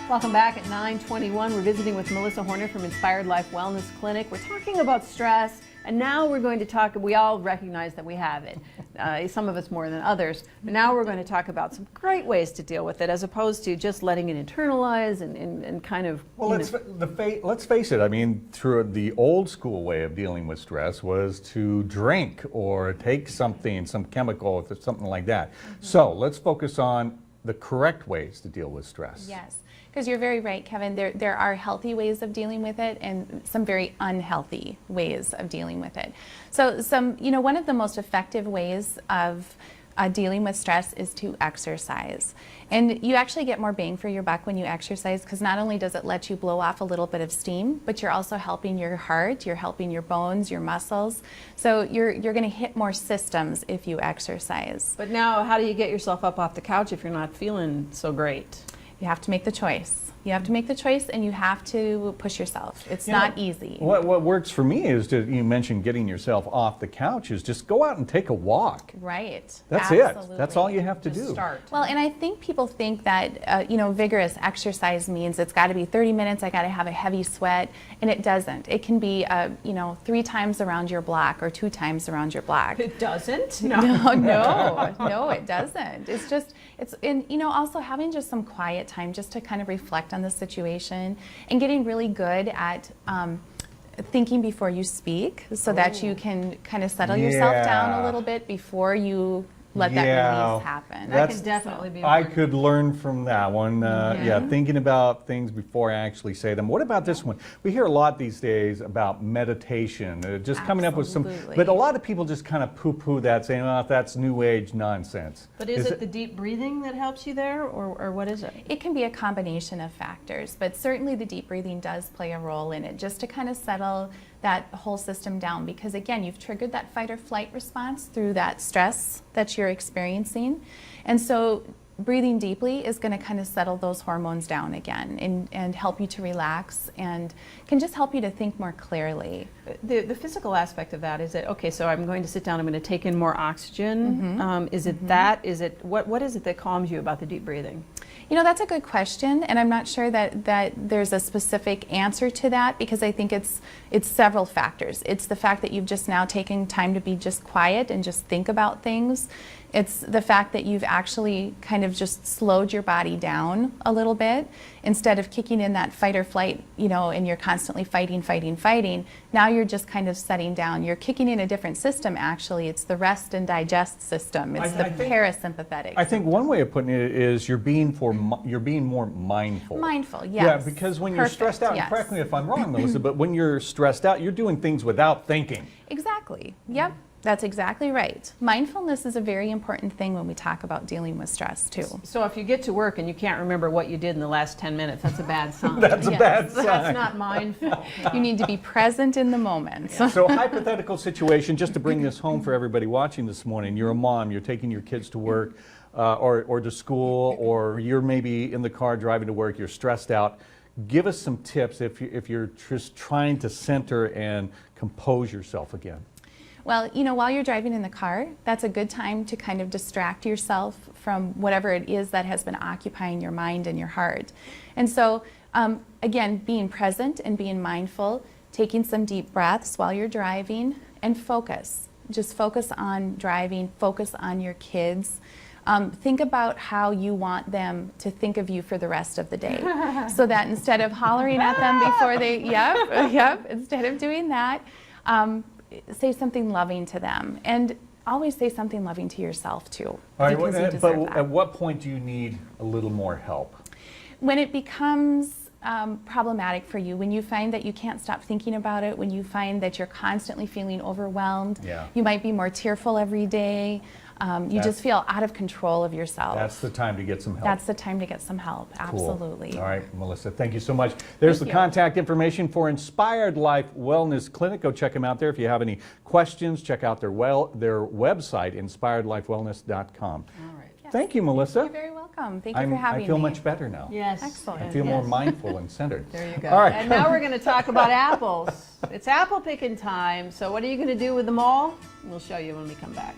Welcome back at 9:21. We're visiting with Melissa Horner from Inspired Life Wellness Clinic. We're talking about stress, and now we're going to talk, we all recognize that we have it, some of us more than others, but now we're going to talk about some great ways to deal with it as opposed to just letting it internalize and kind of... Well, let's face it, I mean, through the old school way of dealing with stress was to drink or take something, some chemical, something like that. So let's focus on the correct ways to deal with stress. Yes. Because you're very right, Kevin. There are healthy ways of dealing with it and some very unhealthy ways of dealing with it. So one of the most effective ways of dealing with stress is to exercise. And you actually get more bang for your buck when you exercise, because not only does it let you blow off a little bit of steam, but you're also helping your heart, you're helping your bones, your muscles. So you're going to hit more systems if you exercise. But now, how do you get yourself up off the couch if you're not feeling so great? You have to make the choice. You have to make the choice, and you have to push yourself. It's not easy. What works for me is you mentioned getting yourself off the couch is just go out and take a walk. Right. That's Absolutely. it. That's all you have to do. Start. Well, and I think people think that vigorous exercise means it's got to be 30 minutes. I got to have a heavy sweat, and it doesn't. It can be 3 times around your block or 2 times around your block. It doesn't? No, it doesn't. It's also having just some quiet time just to kind of reflect on the situation and getting really good at thinking before you speak so that you can kind of settle yourself down a little bit before you let that release happen. That can definitely be I important. could learn from that one. Thinking about things before I actually say them. What about this one? We hear a lot these days about meditation, just coming up with some, but a lot of people just kind of poo-poo that, saying, oh, that's new age nonsense. But is it the deep breathing that helps you there, or what is it? It can be a combination of factors, but certainly the deep breathing does play a role in it, just to kind of settle that whole system down, because again, you've triggered that fight or flight response through that stress that you're experiencing. And so breathing deeply is going to kind of settle those hormones down again and help you to relax, and can just help you to think more clearly. The physical aspect of that is that, okay, so I'm going to sit down, I'm going to take in more oxygen. Is it that? Is it what is it that calms you about the deep breathing? That's a good question, and I'm not sure that there's a specific answer to that, because I think it's several factors. It's the fact that you've just now taken time to be just quiet and just think about things. It's the fact that you've actually kind of just slowed your body down a little bit instead of kicking in that fight or flight, and you're constantly fighting. Now you're just kind of setting down. You're kicking in a different system, actually. It's the rest and digest system. It's the parasympathetic. I think one way of putting it is you're being more mindful. Mindful, yes. Yeah, because when you're stressed out, and correct me if I'm wrong, Melissa, but when you're stressed out, you're doing things without thinking. Exactly. Yep. That's exactly right. Mindfulness is a very important thing when we talk about dealing with stress, too. So if you get to work and you can't remember what you did in the last 10 minutes, that's a bad sign. That's a bad sign. That's not mindful. You need to be present in the moment. So hypothetical situation, just to bring this home for everybody watching this morning. You're a mom, you're taking your kids to work or to school, or you're maybe in the car driving to work, you're stressed out. Give us some tips if you're just trying to center and compose yourself again. Well, while you're driving in the car, that's a good time to kind of distract yourself from whatever it is that has been occupying your mind and your heart. And so, again, being present and being mindful, taking some deep breaths while you're driving, and focus. Just focus on driving, focus on your kids. Think about how you want them to think of you for the rest of the day. So that instead of hollering at them before they, instead of doing that, say something loving to them, and always say something loving to yourself too. All right, but at what point do you need a little more help? When it becomes problematic for you, when you find that you can't stop thinking about it, when you find that you're constantly feeling overwhelmed, you might be more tearful every day, you just feel out of control of yourself. That's the time to get some help. That's the time to get some help, absolutely. Cool. All right, Melissa, thank you so much. There's the contact information for Inspired Life Wellness Clinic. Go check them out there. If you have any questions, check out their website, inspiredlifewellness.com. All right. Yes. Thank you, Melissa. You're very welcome. Thank you for having me. I feel much better now. Yes. Excellent. I feel more mindful and centered. There you go. All right. And now we're going to talk about apples. It's apple picking time. So what are you going to do with them all? We'll show you when we come back.